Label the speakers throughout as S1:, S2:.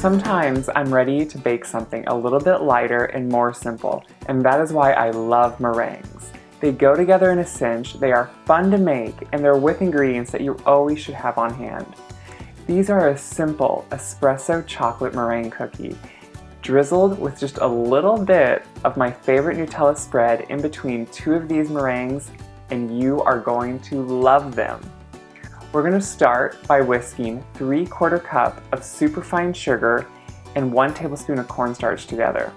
S1: Sometimes I'm ready to bake something a little bit lighter and more simple, and that is why I love meringues. They go together in a cinch, they are fun to make, and they're with ingredients that you always should have on hand. These are a simple espresso chocolate meringue cookie, drizzled with just a little bit of my favorite Nutella spread in between two of these meringues, and you are going to love them. We're going to start by whisking 3/4 cup of superfine sugar and 1 tablespoon of cornstarch together.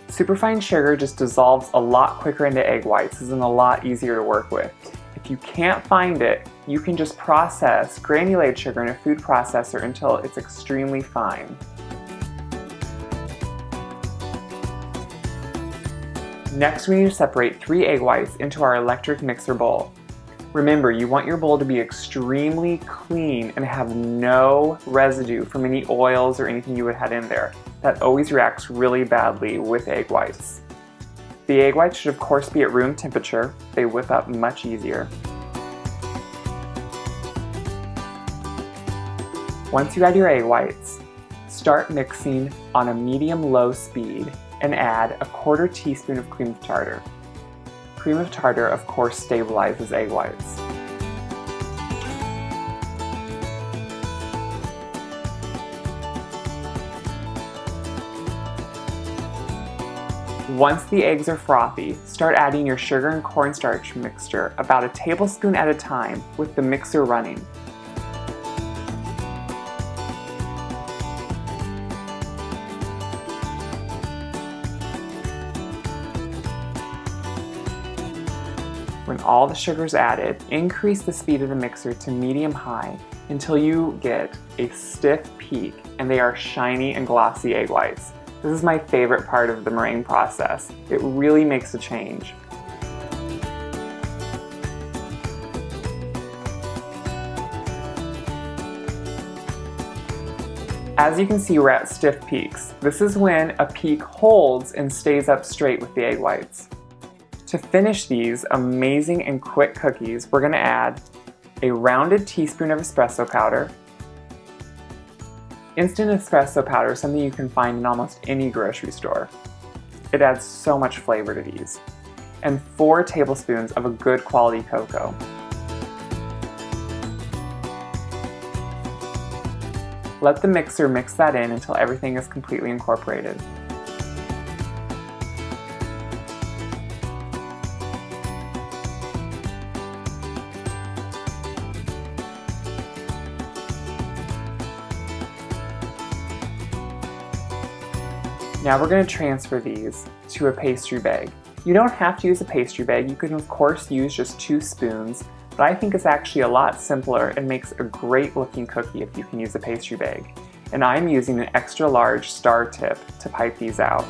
S1: Superfine sugar just dissolves a lot quicker into egg whites and is a lot easier to work with. If you can't find it, you can just process granulated sugar in a food processor until it's extremely fine. Next, we need to separate 3 egg whites into our electric mixer bowl. Remember, you want your bowl to be extremely clean and have no residue from any oils or anything you would have in there. That always reacts really badly with egg whites. The egg whites should of course be at room temperature. They whip up much easier. Once you add your egg whites, start mixing on a medium-low speed and add 1/4 teaspoon of cream of tartar. Cream of tartar, of course, stabilizes egg whites. Once the eggs are frothy, start adding your sugar and cornstarch mixture about 1 tablespoon at a time with the mixer running. When all the sugar is added, increase the speed of the mixer to medium-high until you get a stiff peak and they are shiny and glossy egg whites. This is my favorite part of the meringue process. It really makes a change. As you can see, we're at stiff peaks. This is when a peak holds and stays up straight with the egg whites. To finish these amazing and quick cookies, we're going to add a rounded teaspoon of espresso powder. Instant espresso powder is something you can find in almost any grocery store. It adds so much flavor to these. And 4 tablespoons of a good quality cocoa. Let the mixer mix that in until everything is completely incorporated. Now we're going to transfer these to a pastry bag. You don't have to use a pastry bag. You can of course use just 2 spoons, but I think it's actually a lot simpler and makes a great looking cookie if you can use a pastry bag. And I'm using an extra large star tip to pipe these out.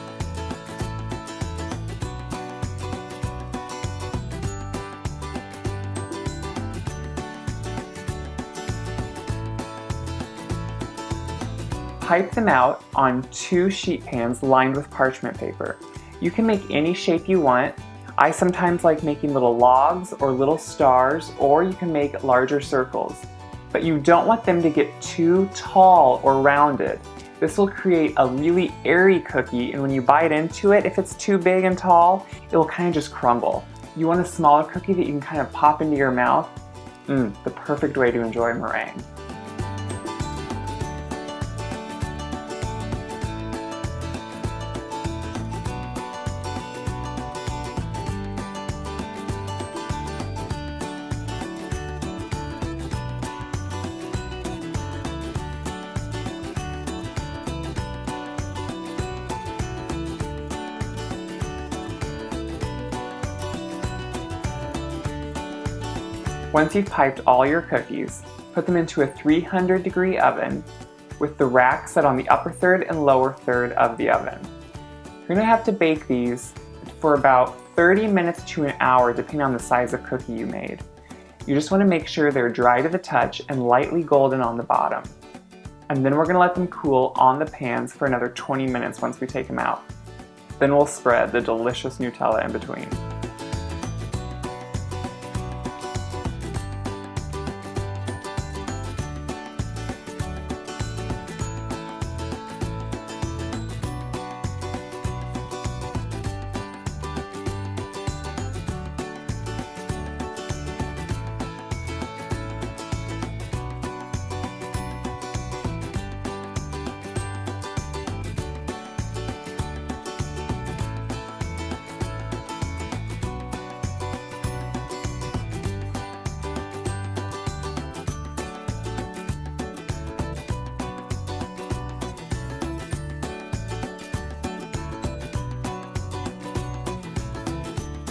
S1: Pipe them out on 2 sheet pans lined with parchment paper. You can make any shape you want. I sometimes like making little logs or little stars, or you can make larger circles. But you don't want them to get too tall or rounded. This will create a really airy cookie, and when you bite into it, if it's too big and tall, it will kind of just crumble. You want a smaller cookie that you can kind of pop into your mouth. The perfect way to enjoy meringue. Once you've piped all your cookies, put them into a 300-degree oven with the rack set on the upper third and lower third of the oven. You're going to have to bake these for about 30 minutes to an hour depending on the size of cookie you made. You just want to make sure they're dry to the touch and lightly golden on the bottom. And then we're going to let them cool on the pans for another 20 minutes once we take them out. Then we'll spread the delicious Nutella in between.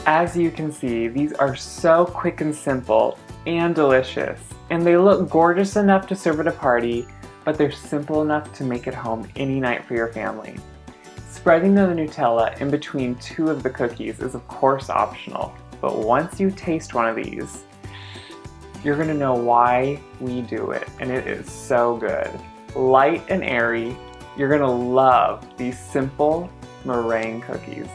S1: As you can see, these are so quick and simple and delicious, and they look gorgeous enough to serve at a party, but they're simple enough to make at home any night for your family. Spreading the Nutella in between two of the cookies is of course optional, but once you taste one of these, you're gonna know why we do it, and it is so good. Light and airy, you're gonna love these simple meringue cookies.